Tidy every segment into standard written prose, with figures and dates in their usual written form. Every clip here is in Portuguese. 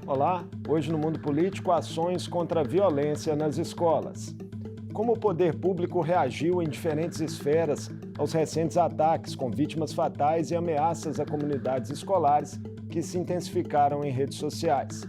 Olá, hoje no Mundo Político, ações contra a violência nas escolas. Como o poder público reagiu em diferentes esferas aos recentes ataques com vítimas fatais e ameaças a comunidades escolares que se intensificaram em redes sociais?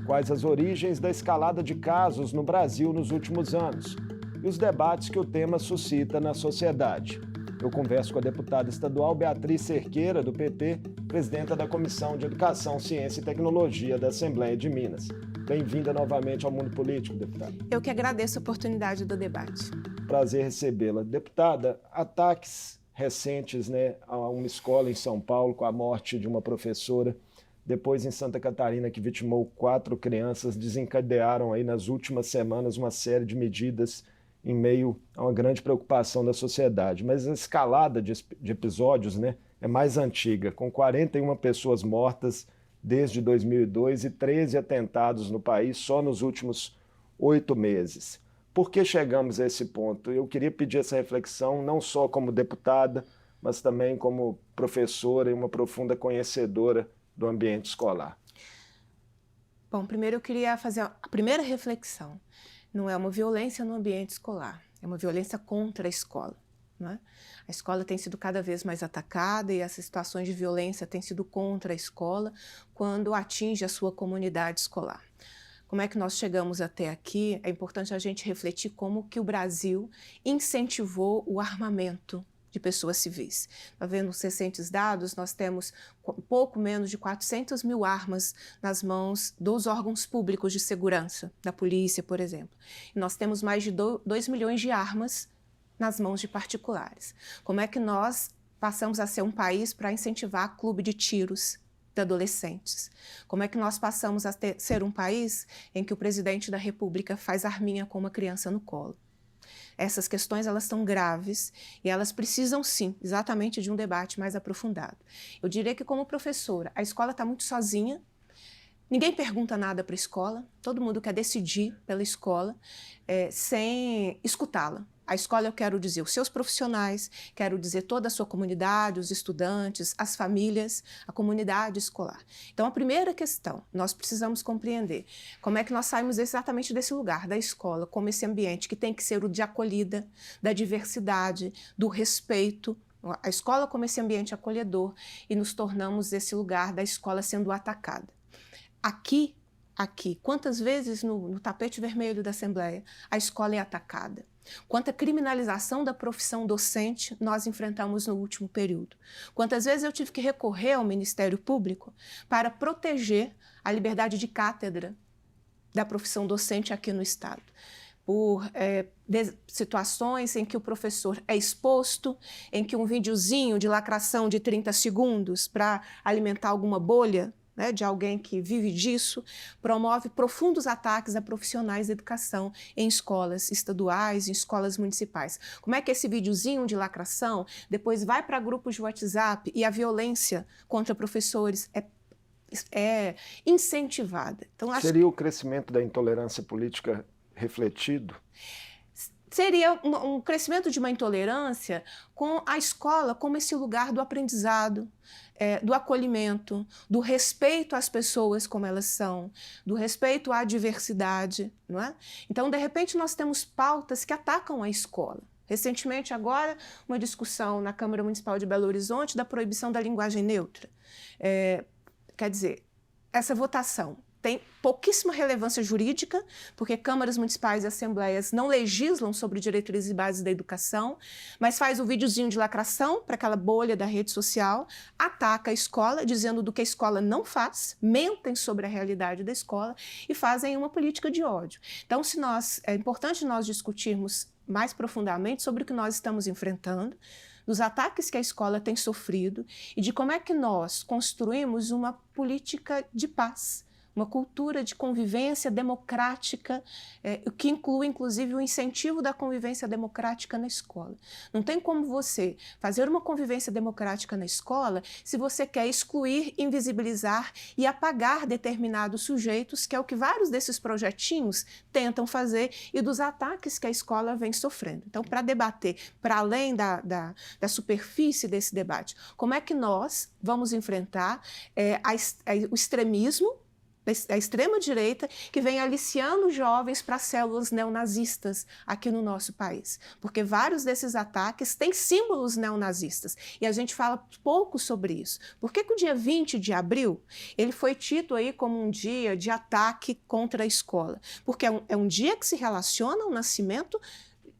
Quais as origens da escalada de casos no Brasil nos últimos anos? E os debates que o tema suscita na sociedade? Eu converso com a deputada estadual Beatriz Cerqueira, do PT, presidenta da Comissão de Educação, Ciência e Tecnologia da Assembleia de Minas. Bem-vinda novamente ao Mundo Político, deputada. Eu que agradeço a oportunidade do debate. Prazer recebê-la. Deputada, ataques recentes, a uma escola em São Paulo com a morte de uma professora, depois em Santa Catarina, que vitimou 4 crianças, desencadearam aí nas últimas semanas uma série de medidas em meio a uma grande preocupação da sociedade. Mas a escalada de episódios é mais antiga, com 41 pessoas mortas desde 2002 e 13 atentados no país só nos últimos 8 meses. Por que chegamos a esse ponto? Eu queria pedir essa reflexão não só como deputada, mas também como professora e uma profunda conhecedora do ambiente escolar. Bom, primeiro eu queria fazer a primeira reflexão. Não é uma violência no ambiente escolar, é uma violência contra a escola. A escola tem sido cada vez mais atacada e essas situações de violência têm sido contra a escola quando atinge a sua comunidade escolar. Como é que nós chegamos até aqui? É importante a gente refletir como que o Brasil incentivou o armamento de pessoas civis. Tá vendo os recentes dados? Nós temos pouco menos de 400 mil armas nas mãos dos órgãos públicos de segurança, da polícia, por exemplo. E nós temos mais de 2 milhões de armas nas mãos de particulares. Como é que nós passamos a ser um país para incentivar clube de tiros de adolescentes? Como é que nós passamos a ser um país em que o presidente da República faz arminha com uma criança no colo? Essas questões, elas estão graves e elas precisam, sim, exatamente de um debate mais aprofundado. Eu diria que, como professora, a escola está muito sozinha, ninguém pergunta nada para a escola, todo mundo quer decidir pela escola sem escutá-la. A escola, eu quero dizer os seus profissionais, quero dizer toda a sua comunidade, os estudantes, as famílias, a comunidade escolar. Então, a primeira questão, nós precisamos compreender como é que nós saímos exatamente desse lugar, da escola, como esse ambiente que tem que ser o de acolhida, da diversidade, do respeito, a escola como esse ambiente acolhedor, e nos tornamos esse lugar da escola sendo atacada. Aqui, quantas vezes no tapete vermelho da Assembleia a escola é atacada? Quanta criminalização da profissão docente nós enfrentamos no último período? Quantas vezes eu tive que recorrer ao Ministério Público para proteger a liberdade de cátedra da profissão docente aqui no Estado? Por situações em que o professor é exposto, em que um videozinho de lacração de 30 segundos para alimentar alguma bolha, de alguém que vive disso, promove profundos ataques a profissionais da educação em escolas estaduais, em escolas municipais. Como é que esse videozinho de lacração depois vai para grupos de WhatsApp e a violência contra professores é incentivada? Então, Seria o crescimento da intolerância política refletido? Seria um crescimento de uma intolerância com a escola como esse lugar do aprendizado, do acolhimento, do respeito às pessoas como elas são, do respeito à diversidade, não é? Então, de repente, nós temos pautas que atacam a escola. Recentemente, agora, uma discussão na Câmara Municipal de Belo Horizonte da proibição da linguagem neutra. Quer dizer, essa votação tem pouquíssima relevância jurídica, porque câmaras municipais e assembleias não legislam sobre diretrizes e bases da educação, mas faz o videozinho de lacração para aquela bolha da rede social, ataca a escola, dizendo do que a escola não faz, mentem sobre a realidade da escola e fazem uma política de ódio. Então, é importante nós discutirmos mais profundamente sobre o que nós estamos enfrentando, dos ataques que a escola tem sofrido e de como é que nós construímos uma política de paz, uma cultura de convivência democrática, que inclui, inclusive, o incentivo da convivência democrática na escola. Não tem como você fazer uma convivência democrática na escola se você quer excluir, invisibilizar e apagar determinados sujeitos, que é o que vários desses projetinhos tentam fazer, e dos ataques que a escola vem sofrendo. Então, para debater, para além da superfície desse debate, como é que nós vamos enfrentar o extremismo da extrema-direita que vem aliciando jovens para células neonazistas aqui no nosso país. Porque vários desses ataques têm símbolos neonazistas e a gente fala pouco sobre isso. Por que o dia 20 de abril ele foi tido aí como um dia de ataque contra a escola? Porque é um dia que se relaciona ao nascimento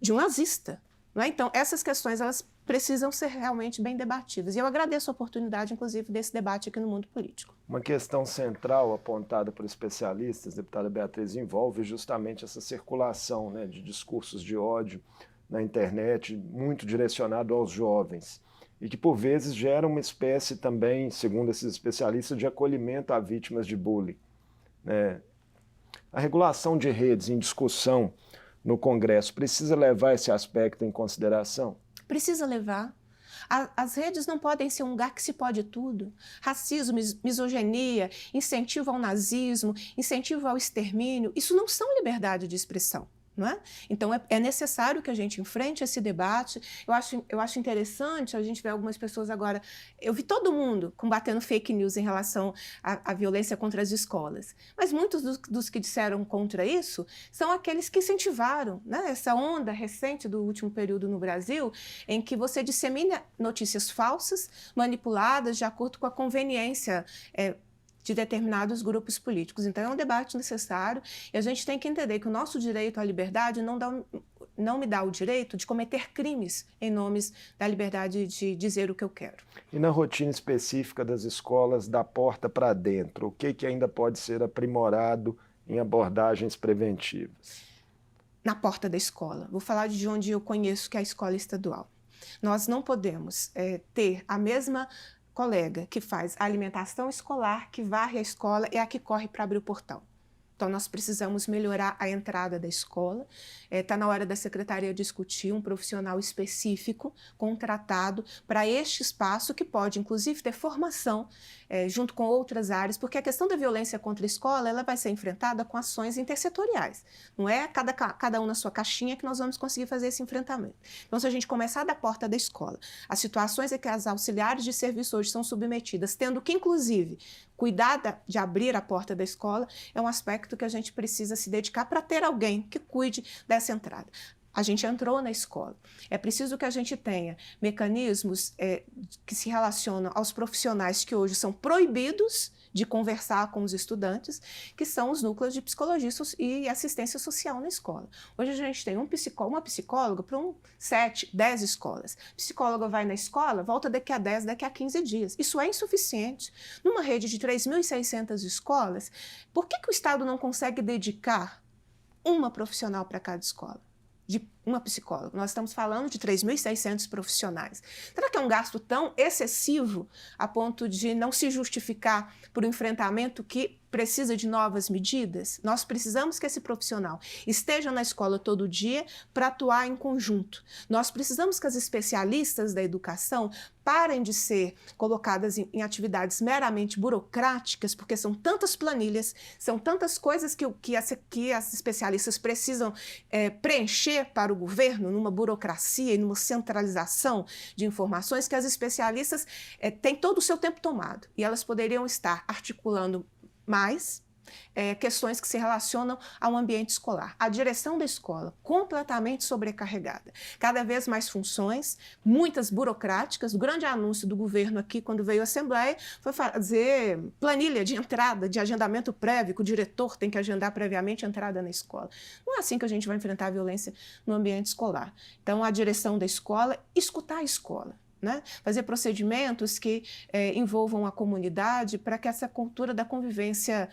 de um nazista. Não é? Então, essas questões elas precisam ser realmente bem debatidas. E eu agradeço a oportunidade, inclusive, desse debate aqui no mundo político. Uma questão central apontada por especialistas, deputada Beatriz, envolve justamente essa circulação, né, de discursos de ódio na internet, muito direcionado aos jovens, e que, por vezes, gera uma espécie também, segundo esses especialistas, de acolhimento a vítimas de bullying, né? A regulação de redes em discussão no Congresso precisa levar esse aspecto em consideração? Precisa levar. As redes não podem ser um lugar que se pode tudo. Racismo, misoginia, incentivo ao nazismo, incentivo ao extermínio, isso não são liberdade de expressão. Não é? Então, é necessário que a gente enfrente esse debate. Eu acho interessante a gente ver algumas pessoas agora... Eu vi todo mundo combatendo fake news em relação à violência contra as escolas. Mas muitos dos que disseram contra isso são aqueles que incentivaram, né, essa onda recente do último período no Brasil, em que você dissemina notícias falsas, manipuladas de acordo com a conveniência de determinados grupos políticos. Então, é um debate necessário e a gente tem que entender que o nosso direito à liberdade não me dá o direito de cometer crimes em nome da liberdade de dizer o que eu quero. E na rotina específica das escolas, da porta para dentro, o que ainda pode ser aprimorado em abordagens preventivas? Na porta da escola. Vou falar de onde eu conheço, que é a escola estadual. Nós não podemos ter a mesma colega que faz a alimentação escolar, que varre a escola, é a que corre para abrir o portão. Então, nós precisamos melhorar a entrada da escola. Está na hora da secretaria discutir um profissional específico, contratado, para este espaço, que pode, inclusive, ter formação junto com outras áreas, porque a questão da violência contra a escola ela vai ser enfrentada com ações intersetoriais. Não é cada um na sua caixinha que nós vamos conseguir fazer esse enfrentamento. Então, se a gente começar da porta da escola, as situações em que as auxiliares de serviço hoje são submetidas, tendo que, inclusive, cuidar de abrir a porta da escola, é um aspecto que a gente precisa se dedicar para ter alguém que cuide dessa entrada. A gente entrou na escola. É preciso que a gente tenha mecanismos que se relacionam aos profissionais que hoje são proibidos de conversar com os estudantes, que são os núcleos de psicologia e assistência social na escola. Hoje a gente tem uma psicóloga para 7, 10 escolas. A psicóloga vai na escola, volta daqui a 10, daqui a 15 dias. Isso é insuficiente. Numa rede de 3.600 escolas, por que o Estado não consegue dedicar uma profissional para cada escola? De uma psicóloga. Nós estamos falando de 3.600 profissionais. Será que é um gasto tão excessivo a ponto de não se justificar por um enfrentamento que precisa de novas medidas? Nós precisamos que esse profissional esteja na escola todo dia para atuar em conjunto. Nós precisamos que as especialistas da educação parem de ser colocadas em atividades meramente burocráticas, porque são tantas planilhas, são tantas coisas que as especialistas precisam preencher para o governo, numa burocracia e numa centralização de informações, que as especialistas têm todo o seu tempo tomado. E elas poderiam estar articulando mais questões que se relacionam ao ambiente escolar. A direção da escola, completamente sobrecarregada. Cada vez mais funções, muitas burocráticas. O grande anúncio do governo aqui, quando veio à Assembleia, foi fazer planilha de entrada, de agendamento prévio, que o diretor tem que agendar previamente a entrada na escola. Não é assim que a gente vai enfrentar a violência no ambiente escolar. Então, a direção da escola, escutar a escola. Né? Fazer procedimentos que envolvam a comunidade para que essa cultura da convivência,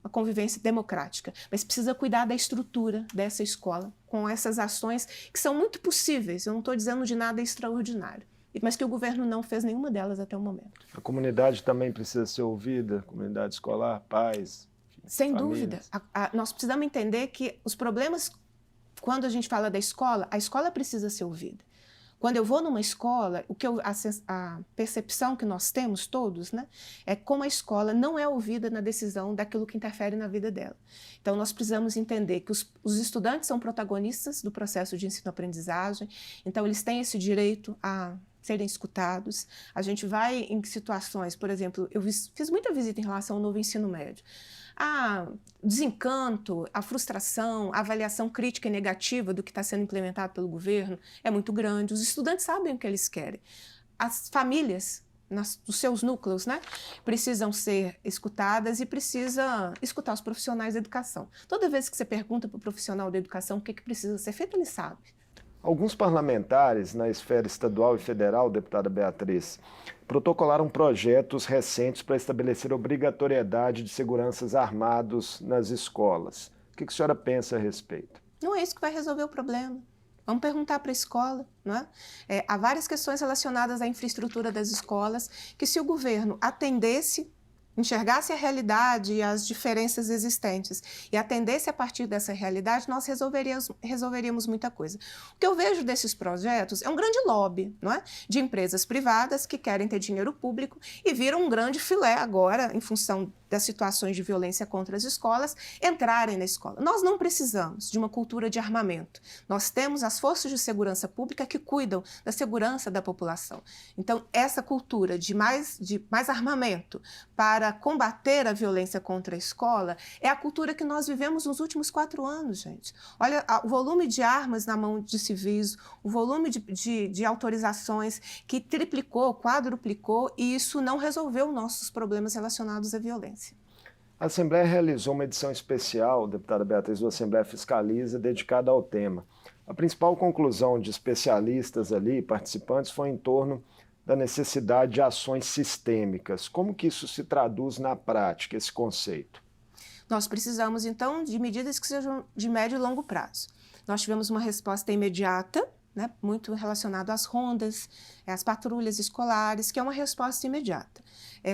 a convivência democrática. Mas precisa cuidar da estrutura dessa escola, com essas ações que são muito possíveis, eu não estou dizendo de nada extraordinário, mas que o governo não fez nenhuma delas até o momento. A comunidade também precisa ser ouvida, comunidade escolar, pais, enfim, sem famílias. dúvida. Nós precisamos entender que os problemas, quando a gente fala da escola, a escola precisa ser ouvida. Quando eu vou numa escola, a percepção que nós temos todos, né, é como a escola não é ouvida na decisão daquilo que interfere na vida dela. Então, nós precisamos entender que os estudantes são protagonistas do processo de ensino-aprendizagem, então eles têm esse direito a serem escutados. A gente vai em situações, por exemplo, eu fiz muita visita em relação ao novo ensino médio. O desencanto, a frustração, a avaliação crítica e negativa do que está sendo implementado pelo governo é muito grande. Os estudantes sabem o que eles querem. As famílias, nos seus núcleos, né, precisam ser escutadas e precisa escutar os profissionais da educação. Toda vez que você pergunta para o profissional da educação o que precisa ser feito, ele sabe. Alguns parlamentares na esfera estadual e federal, deputada Beatriz, protocolaram projetos recentes para estabelecer obrigatoriedade de seguranças armados nas escolas. O que a senhora pensa a respeito? Não é isso que vai resolver o problema. Vamos perguntar para a escola, não é? Há várias questões relacionadas à infraestrutura das escolas que, se o governo atendesse, enxergasse a realidade e as diferenças existentes e atendesse a partir dessa realidade, nós resolveríamos muita coisa. O que eu vejo desses projetos é um grande lobby, não é? De empresas privadas que querem ter dinheiro público e viram um grande filé agora, em função das situações de violência contra as escolas, entrarem na escola. Nós não precisamos de uma cultura de armamento. Nós temos as forças de segurança pública que cuidam da segurança da população. Então, essa cultura de mais armamento para combater a violência contra a escola é a cultura que nós vivemos nos últimos 4 anos, gente. Olha o volume de armas na mão de civis, o volume de autorizações que triplicou, quadruplicou, e isso não resolveu nossos problemas relacionados à violência. A Assembleia realizou uma edição especial, deputada Beatriz, do Assembleia Fiscaliza, dedicada ao tema. A principal conclusão de especialistas ali, participantes, foi em torno da necessidade de ações sistêmicas. Como que isso se traduz na prática, esse conceito? Nós precisamos, então, de medidas que sejam de médio e longo prazo. Nós tivemos uma resposta imediata, né, muito relacionada às rondas, às patrulhas escolares, que é uma resposta imediata.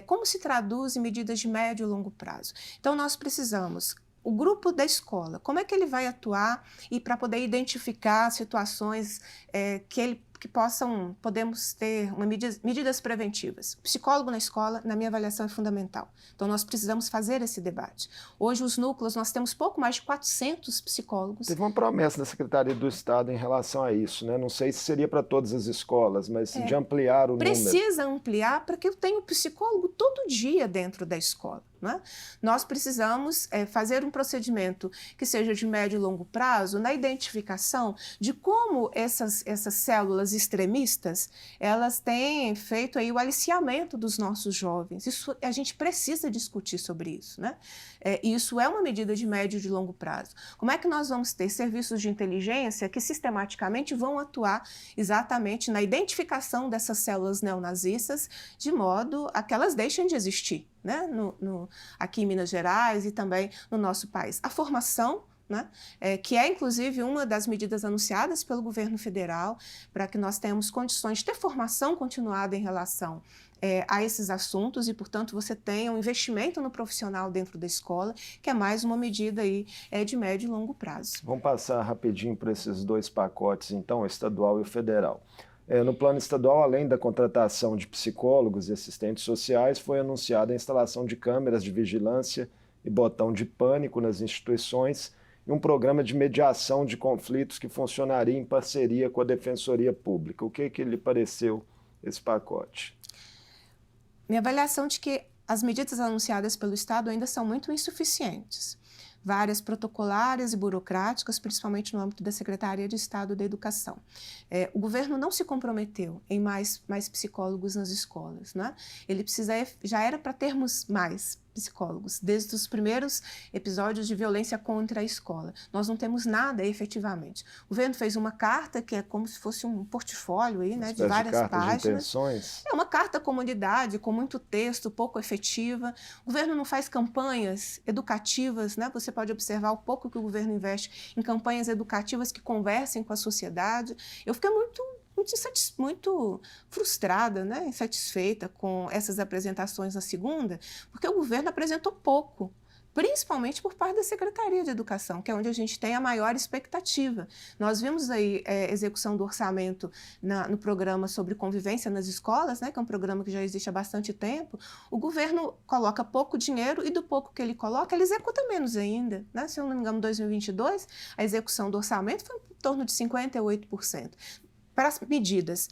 Como se traduz em medidas de médio e longo prazo? Então, nós precisamos, o grupo da escola, como é que ele vai atuar e para poder identificar situações podemos ter medidas preventivas. O psicólogo na escola, na minha avaliação, é fundamental. Então, nós precisamos fazer esse debate. Hoje, os núcleos, nós temos pouco mais de 400 psicólogos. Teve uma promessa da Secretaria do Estado em relação a isso, né? Não sei se seria para todas as escolas, mas de ampliar o número. Precisa ampliar para que eu tenha um psicólogo todo dia dentro da escola. Né? Nós precisamos fazer um procedimento que seja de médio e longo prazo na identificação de como essas células extremistas elas têm feito aí o aliciamento dos nossos jovens. Isso, a gente precisa discutir sobre isso. Né? Isso é uma medida de médio e de longo prazo. Como é que nós vamos ter serviços de inteligência que sistematicamente vão atuar exatamente na identificação dessas células neonazistas de modo a que elas deixem de existir? Né? Aqui em Minas Gerais e também no nosso país. A formação, né? Que é inclusive uma das medidas anunciadas pelo governo federal para que nós tenhamos condições de ter formação continuada em relação a esses assuntos e, portanto, você tenha um investimento no profissional dentro da escola, que é mais uma medida aí, de médio e longo prazo. Vamos passar rapidinho por esses 2 pacotes, então, o estadual e o federal. No plano estadual, além da contratação de psicólogos e assistentes sociais, foi anunciada a instalação de câmeras de vigilância e botão de pânico nas instituições e um programa de mediação de conflitos que funcionaria em parceria com a Defensoria Pública. O que lhe pareceu esse pacote? Minha avaliação de que as medidas anunciadas pelo Estado ainda são muito insuficientes. Várias protocolares e burocráticas, principalmente no âmbito da Secretaria de Estado da Educação. O governo não se comprometeu em mais psicólogos nas escolas. Né? Ele já era para termos mais psicólogos, desde os primeiros episódios de violência contra a escola. Nós não temos nada efetivamente. O governo fez uma carta que é como se fosse um portfólio aí, né, de várias páginas. De intenções. É uma carta à comunidade com muito texto, pouco efetiva. O governo não faz campanhas educativas, né? Você pode observar o pouco que o governo investe em campanhas educativas que conversem com a sociedade. Eu fiquei muito frustrada, né, insatisfeita com essas apresentações na segunda, porque o governo apresentou pouco, principalmente por parte da Secretaria de Educação, que é onde a gente tem a maior expectativa. Nós vimos aí execução do orçamento no programa sobre convivência nas escolas, né, que é um programa que já existe há bastante tempo. O governo coloca pouco dinheiro e do pouco que ele coloca, ele executa menos ainda. Né? Se eu não me engano, em 2022, a execução do orçamento foi em torno de 58%. para as medidas,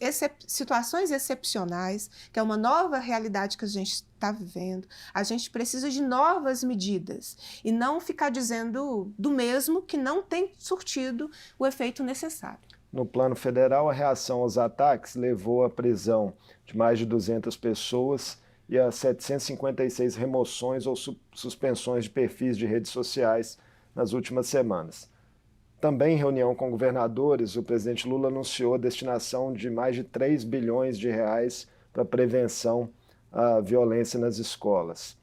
situações excepcionais, que é uma nova realidade que a gente está vivendo, a gente precisa de novas medidas e não ficar dizendo do mesmo que não tem surtido o efeito necessário. No plano federal, a reação aos ataques levou à prisão de mais de 200 pessoas e a 756 remoções ou suspensões de perfis de redes sociais nas últimas semanas. Também em reunião com governadores, o presidente Lula anunciou a destinação de mais de 3 bilhões de reais para a prevenção à violência nas escolas.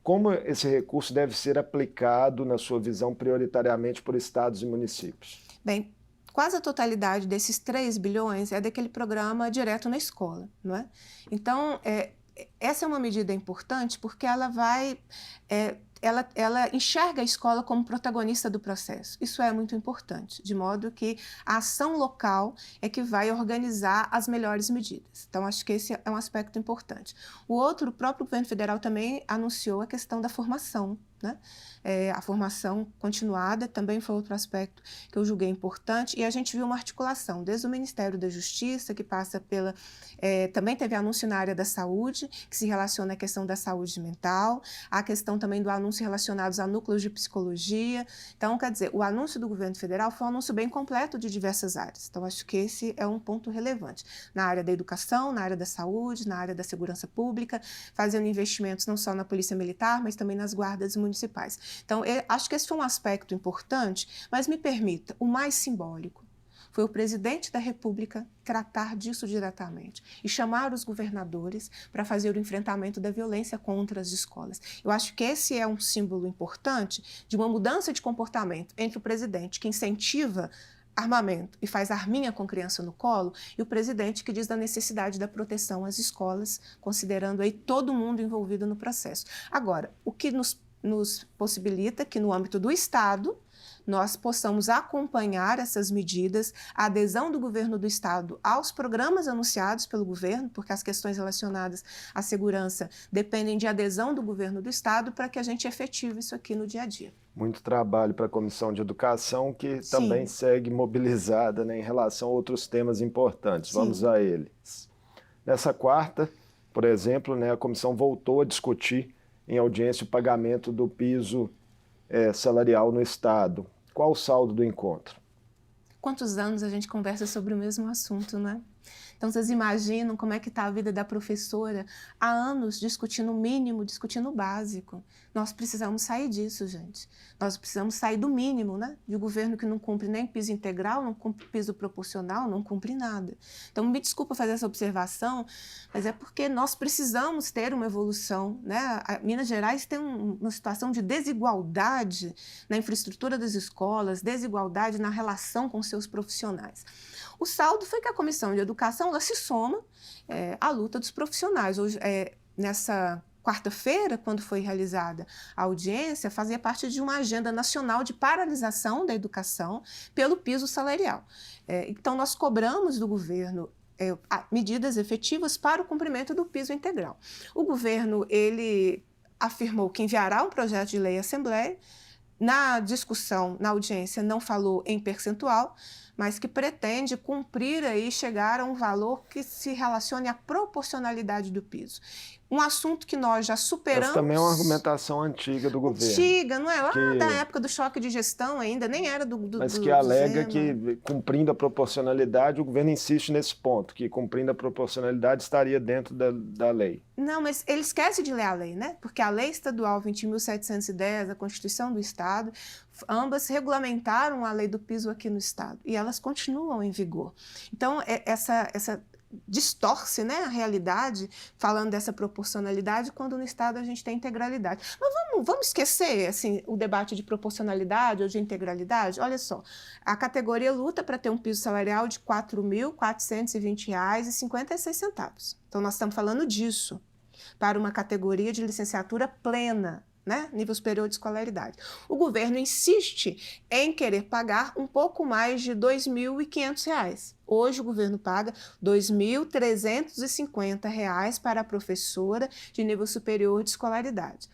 Como esse recurso deve ser aplicado, na sua visão, prioritariamente por estados e municípios? Bem, quase a totalidade desses 3 bilhões é daquele programa Direto na Escola, não é? Então, essa é uma medida importante porque ela vai... Ela enxerga a escola como protagonista do processo. Isso é muito importante, de modo que a ação local é que vai organizar as melhores medidas. Então, acho que esse é um aspecto importante. O próprio governo federal também anunciou a questão da formação, né? A formação continuada também foi outro aspecto que eu julguei importante, e a gente viu uma articulação desde o Ministério da Justiça, que passa pela... também teve anúncio na área da saúde, que se relaciona à questão da saúde mental, a questão também do anúncio relacionados a núcleos de psicologia. Então, quer dizer, o anúncio do governo federal foi um anúncio bem completo de diversas áreas. Então, acho que esse é um ponto relevante. Na área da educação, na área da saúde, na área da segurança pública, fazendo investimentos não só na Polícia Militar, mas também nas guardas municipais. Então, acho que esse foi um aspecto importante, mas me permita, o mais simbólico foi o presidente da República tratar disso diretamente e chamar os governadores para fazer o enfrentamento da violência contra as escolas. Eu acho que esse é um símbolo importante de uma mudança de comportamento entre o presidente, que incentiva armamento e faz arminha com criança no colo, e o presidente que diz da necessidade da proteção às escolas, considerando aí todo mundo envolvido no processo. Agora, o que nos possibilita que, no âmbito do Estado, nós possamos acompanhar essas medidas, a adesão do governo do Estado aos programas anunciados pelo governo, porque as questões relacionadas à segurança dependem de adesão do governo do Estado para que a gente efetive isso aqui no dia a dia. Muito trabalho para a Comissão de Educação, que também segue mobilizada, né, em relação a outros temas importantes. Sim. Vamos a eles. Nessa quarta, por exemplo, né, a comissão voltou a discutir em audiência o pagamento do piso salarial no Estado. Qual o saldo do encontro? Quantos anos a gente conversa sobre o mesmo assunto, né? Então, vocês imaginam como é que está a vida da professora há anos discutindo o mínimo, discutindo o básico. Nós precisamos sair disso, gente. Nós precisamos sair do mínimo, né? De um governo que não cumpre nem piso integral, não cumpre piso proporcional, não cumpre nada. Então, me desculpa fazer essa observação, mas é porque nós precisamos ter uma evolução, né? Minas Gerais tem uma situação de desigualdade na infraestrutura das escolas, desigualdade na relação com seus profissionais. O saldo foi que a Comissão de Educação ela se soma à luta dos profissionais. Hoje, nessa quarta-feira, quando foi realizada a audiência, fazia parte de uma agenda nacional de paralisação da educação pelo piso salarial. Então, nós cobramos do governo medidas efetivas para o cumprimento do piso integral. O governo ele afirmou que enviará um projeto de lei à Assembleia. Na discussão, na audiência, não falou em percentual, mas que pretende cumprir e chegar a um valor que se relacione à proporcionalidade do piso. Um assunto que nós já superamos... Essa também é uma argumentação antiga do governo. Antiga, não é? Lá da época do choque de gestão ainda, nem era do Mas que alega do que, cumprindo a proporcionalidade, o governo insiste nesse ponto, que cumprindo a proporcionalidade estaria dentro da lei. Não, mas ele esquece de ler a lei, né? Porque a Lei Estadual 20.710, a Constituição do Estado, ambas regulamentaram a lei do piso aqui no Estado, e elas continuam em vigor. Então, essa distorce, né, a realidade, falando dessa proporcionalidade, quando no Estado a gente tem integralidade. Mas vamos esquecer assim, o debate de proporcionalidade ou de integralidade? Olha só, a categoria luta para ter um piso salarial de R$ 4.420,56. Então, nós estamos falando disso, para uma categoria de licenciatura plena, né? Nível superior de escolaridade. O governo insiste em querer pagar um pouco mais de R$ 2.500. Hoje o governo paga R$ 2.350 para a professora de nível superior de escolaridade.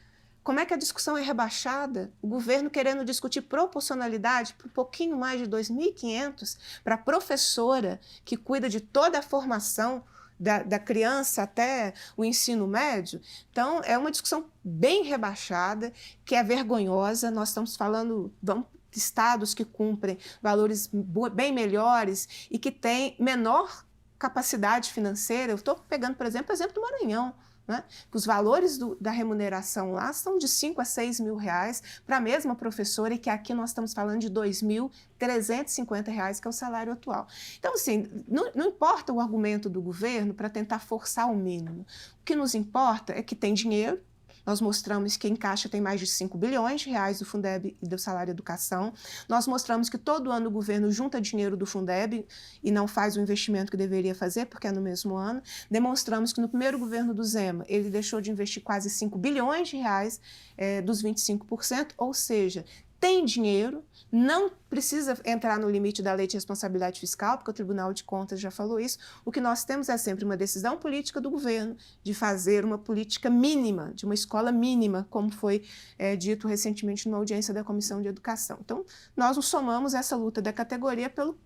como é que a discussão é rebaixada? O governo querendo discutir proporcionalidade por um pouquinho mais de 2.500 para a professora que cuida de toda a formação da criança até o ensino médio. Então, é uma discussão bem rebaixada, que é vergonhosa. Nós estamos falando de estados que cumprem valores bem melhores e que têm menor capacidade financeira. Eu estou pegando, por exemplo, o exemplo do Maranhão, né? Os valores da remuneração lá são de 5 a 6 mil reais para a mesma professora, e que aqui nós estamos falando de 2.350 reais, que é o salário atual. Então, assim, não importa o argumento do governo para tentar forçar o mínimo. O que nos importa é que tem dinheiro. Nós mostramos que em caixa tem mais de 5 bilhões de reais do Fundeb e do Salário Educação. Nós mostramos que todo ano o governo junta dinheiro do Fundeb e não faz o investimento que deveria fazer, porque é no mesmo ano. Demonstramos que no primeiro governo do Zema, ele deixou de investir quase 5 bilhões de reais dos 25%, ou seja, tem dinheiro, não precisa entrar no limite da lei de responsabilidade fiscal, porque o Tribunal de Contas já falou isso. O que nós temos é sempre uma decisão política do governo de fazer uma política mínima, de uma escola mínima, como foi dito recentemente numa audiência da Comissão de Educação. Então, nós nos somamos essa luta da categoria pelo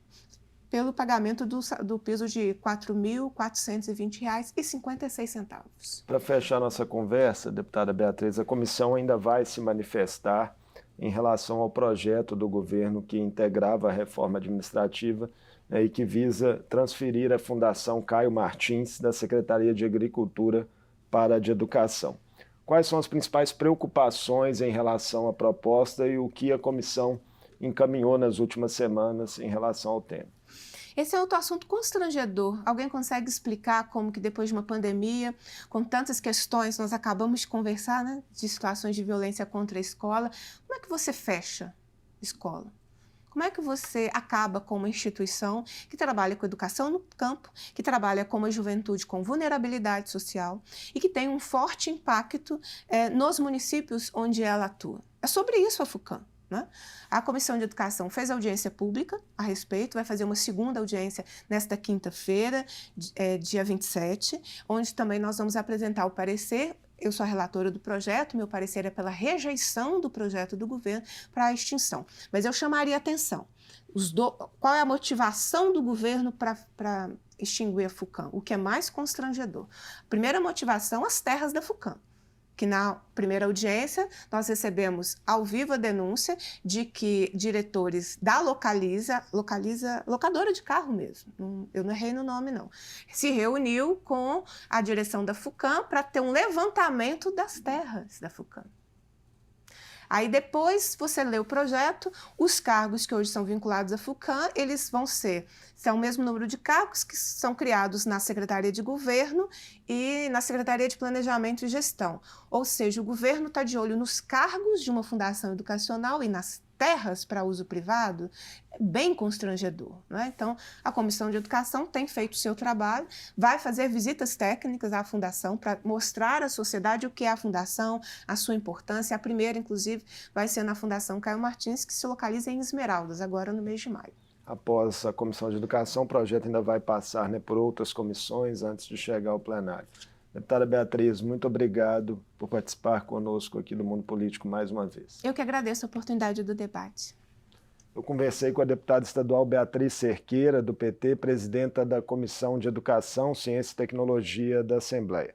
pagamento do piso de R$ 4.420,56. Para fechar nossa conversa, deputada Beatriz, a comissão ainda vai se manifestar em relação ao projeto do governo que integrava a reforma administrativa, e que visa transferir a Fundação Caio Martins da Secretaria de Agricultura para a de Educação. Quais são as principais preocupações em relação à proposta e o que a comissão encaminhou nas últimas semanas em relação ao tema? Esse é outro assunto constrangedor. Alguém consegue explicar como que depois de uma pandemia, com tantas questões, nós acabamos de conversar, né, de situações de violência contra a escola, como é que você fecha escola? Como é que você acaba com uma instituição que trabalha com educação no campo, que trabalha com uma juventude com vulnerabilidade social e que tem um forte impacto nos municípios onde ela atua? É sobre isso a FUCAM. Né? A Comissão de Educação fez audiência pública a respeito, vai fazer uma segunda audiência nesta quinta-feira, dia 27, onde também nós vamos apresentar o parecer. Eu sou a relatora do projeto, meu parecer é pela rejeição do projeto do governo para a extinção. Mas eu chamaria a atenção. Qual é a motivação do governo para extinguir a FUCAM? O que é mais constrangedor? A primeira motivação, as terras da FUCAM. Que na primeira audiência nós recebemos ao vivo a denúncia de que diretores da locadora de carro mesmo, eu não errei no nome não, se reuniu com a direção da FUCAM para ter um levantamento das terras da FUCAM. Aí depois você lê o projeto, os cargos que hoje são vinculados à FUCAM, eles são o mesmo número de cargos que são criados na Secretaria de Governo e na Secretaria de Planejamento e Gestão. Ou seja, o governo está de olho nos cargos de uma fundação educacional e nas terras para uso privado, é bem constrangedor. Né? Então, a Comissão de Educação tem feito o seu trabalho, vai fazer visitas técnicas à Fundação para mostrar à sociedade o que é a Fundação, a sua importância. A primeira, inclusive, vai ser na Fundação Caio Martins, que se localiza em Esmeraldas, agora no mês de maio. Após a Comissão de Educação, o projeto ainda vai passar, né, por outras comissões antes de chegar ao plenário. Deputada Beatriz, muito obrigado por participar conosco aqui do Mundo Político mais uma vez. Eu que agradeço a oportunidade do debate. Eu conversei com a deputada estadual Beatriz Cerqueira, do PT, presidenta da Comissão de Educação, Ciência e Tecnologia da Assembleia.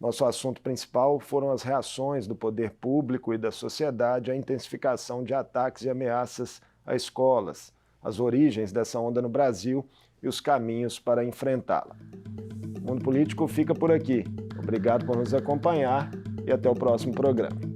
Nosso assunto principal foram as reações do poder público e da sociedade à intensificação de ataques e ameaças a escolas, as origens dessa onda no Brasil e os caminhos para enfrentá-la. O Mundo Político fica por aqui. Obrigado por nos acompanhar e até o próximo programa.